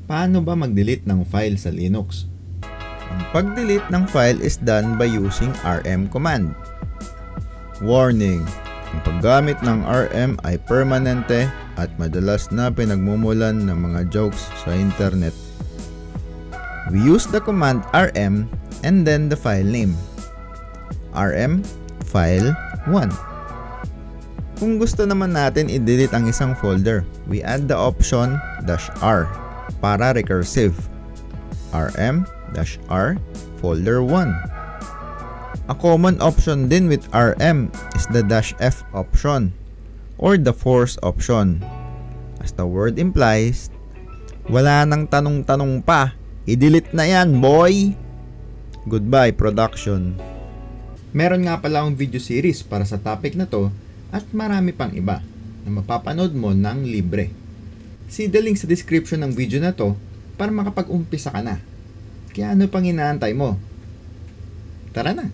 Paano ba mag-delete ng file sa Linux? Ang pag-delete ng file is done by using rm command. Warning! Ang paggamit ng rm ay permanente at madalas na pinagmumulan ng mga jokes sa internet. We use the command rm and then the file name. rm file 1. Kung gusto naman natin i-delete ang isang folder, we add the option -r para recursive. rm-r folder 1. A common option din with rm is the -f option or the force option. As the word implies, wala nang tanong-tanong pa, i-delete na yan, boy! Goodbye, production. Meron nga pala akong video series para sa topic na to at marami pang iba na mapapanood mo ng libre. See the link sa description ng video na to para makapag-umpisa ka na. Kaya ano pang inaantay mo? Tara na!